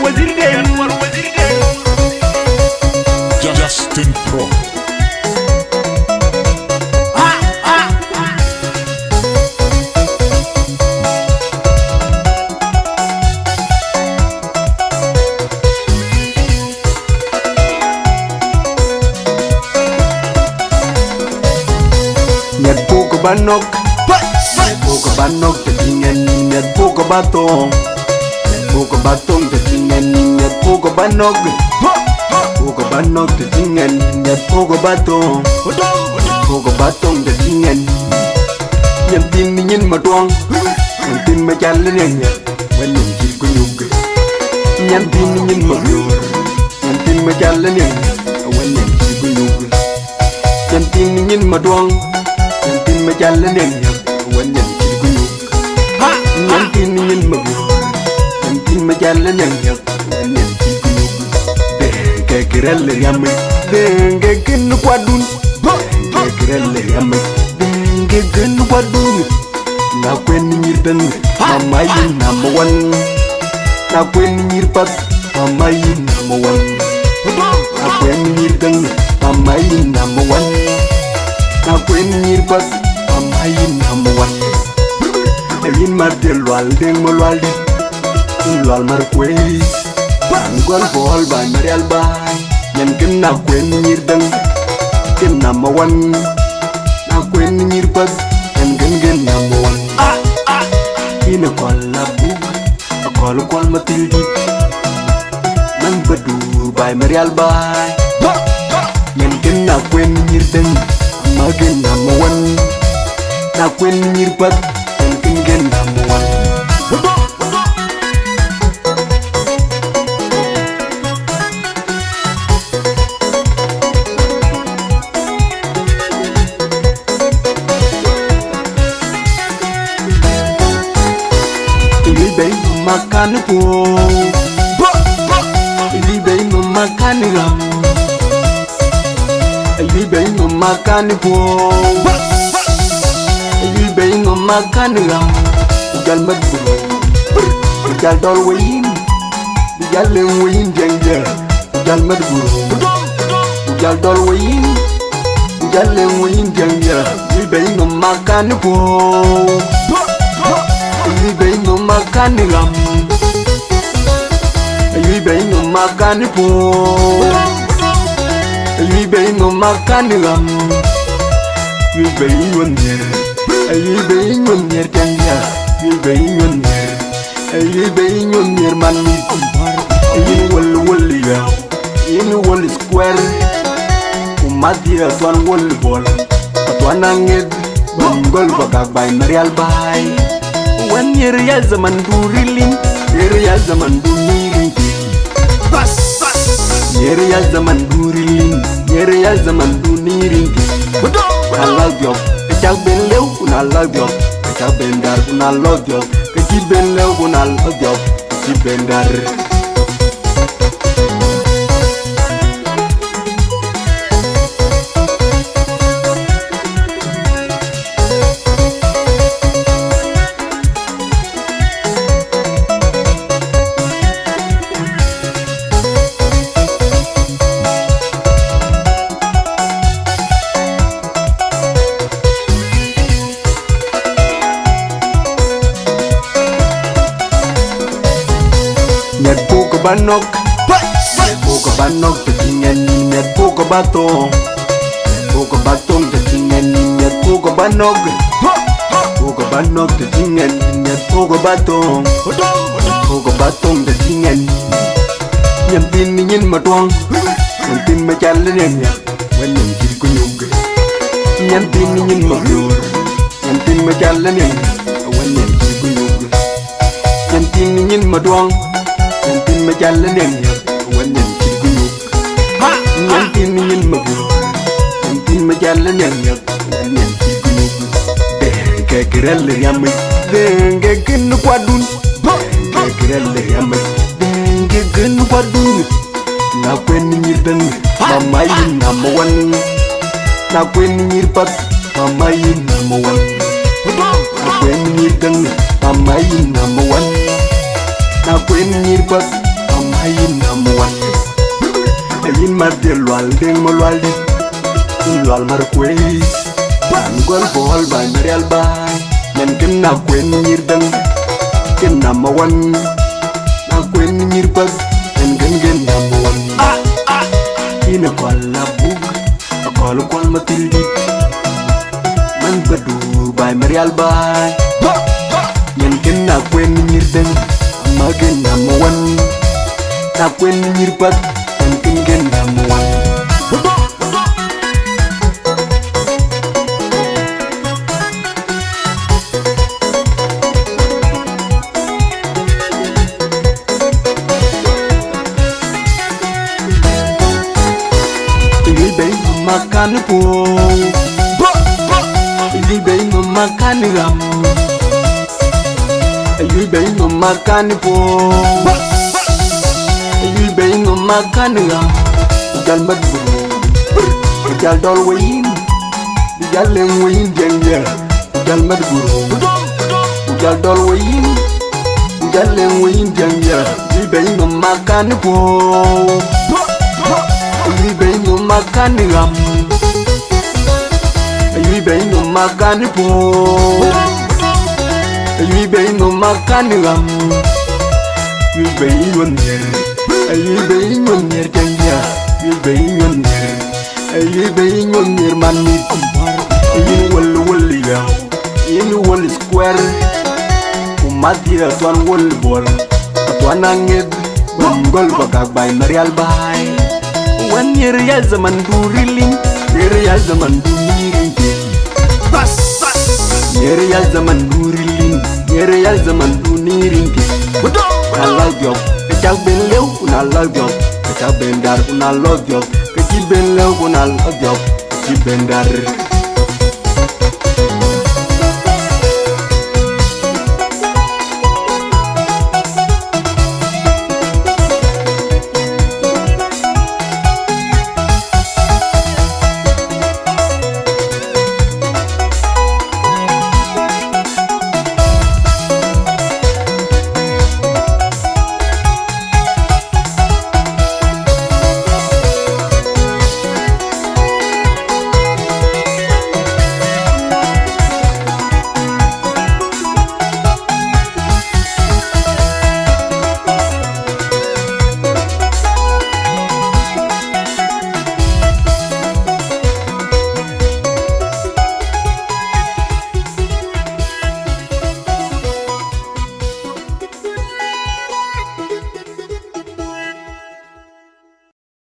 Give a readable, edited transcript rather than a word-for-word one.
Waziir den Justin Pro. Nyat puko banok puko banok tetingan nyat puko batong nyat puko batong tetingan nyat puko banok tetingan nyat puko batong tetingan Nyanthiin ni nyin maduang Nyanthiin majalan yang nyat Wanin jil kunyug Nyanthiin ni nyin madur Nyanthiin majalan yang nyat Wanin jil kunyug Nyanthiin ni nyin maduang Nyanthiin majalan yang nyat Wanin jil kunyug Nyanthiin ni nyin madur Nyanthiin majalan yang nyat Wanin jil kunyug Dengke kirel yamik Dengke kinu kwadun Dengke kirel yamik Gegen wadun na kwen nyirdan mama yin number one na kwen nyirpat mama yin number one na kwen nyirdan mama yin number one na kwen nyirpat mama yin number one yin martel wal deng molwal di lwal mar kwes bangol bol ban marial bay nyen ken na kwen nyirdan ken number one Kwen nyirpag and gen number one In a call a book A call Matildi Nang badu by Marial by Yan gen na kwen nyirden Amagen number one Na kwen nyirpag and gen number one Makan po Ilibay mo makan ram Ilibay mo makan po Ilibay mo makan ram Ujal madburo Ujal dol wayin Ujal leng wayin jengja Ujal madburo Ujal dol wayin Ujal leng wayin jengja Ilibay mo makan po Ilibay mo makan ram Ilibay mo makan po Ilibay mo makan ram Ilibay mo nyer Ilibay mo nyer kanya Ilibay mo nyer Ilibay mo nyer manit Ilin wal yaw Ilin wal square Kumati atuan wal bol Atuan angid Banggol bakag bay marial bay Wan ya zaman durilin ya zaman dunirin ya zaman durilin ya zaman dunirin Allah diop kecak ben lew kuna Allah diop kecak ben dar kuna Allah diop kecik ben lew kuna Allah diop kecik ben dar Nyat puko banok tetingan nyat puko batong tetingan nyat puko banok tetingan nyat puko batong tetingan Nyanthiin ni nyin maduang Nyanthiin majalan yang nyat Wanin jil kunyug Nyanthiin ni nyin madur Nyanthiin majalan yang nyat Wanin jil kunyug Nyanthiin ni nyin maduang Nyanthiin majalan yang nyat Wanin jil kunyug Nyanthiin ni nyin madur Nyanthiin majalan yang nyat Wanin jil kunyug Dengke kirel yamik Dengke kinu kwadun Dengke kirel yamik Dengke kinu kwadun Na kwen nyirdan Mama yin number one Na kwen nyirpat Mama yin number one Na kwen nyirdan Mama yin number one Na kwen nyirpat Mama yin number one. Yin martel wal ding mo wal dit. Lol mar quiz. Ban gol bol by Marial by. Nen ken na kwen nyir dang. Ken number one. Na kwen nyir bag. Nen gen number one. Ina call la book. A call matildi. Man badur by Marial by. Nen ken na kwen nyir dang. Amagen number one. Na kwen nyir bag. Nen gen number one. Makan po, ili bay mo makan ram, ili bay mo makan po, ili bay mo makan ram. Ujal madburu, ujal dol wayin, ujal leng wayin jengya. Ujal madburu, ujal dol wayin, ujal leng wayin jengya. Ili bay mo makan po. Ayuy bay mo makan ram. Ayuy bay mo makan po. Ayuy bay mo makan ram. Ayuy bay nyer. Ayuy bay nyer jangya. Ayuy bay nyer. Ayuy bay nyer manit. Ayuy wal yaw. Ayuy wal square. Kumatira tuan wal bol. Tuan anged. Gol bakag bay Marial bay. One year ya zaman duriling, year ya zaman duriling. Year ya zaman duriling, year ya zaman duriling. Nalal job, kecak ben lew, nalal job, kecak ben dar, nalal job, kecik ben lew, nalal job, kecik ben dar.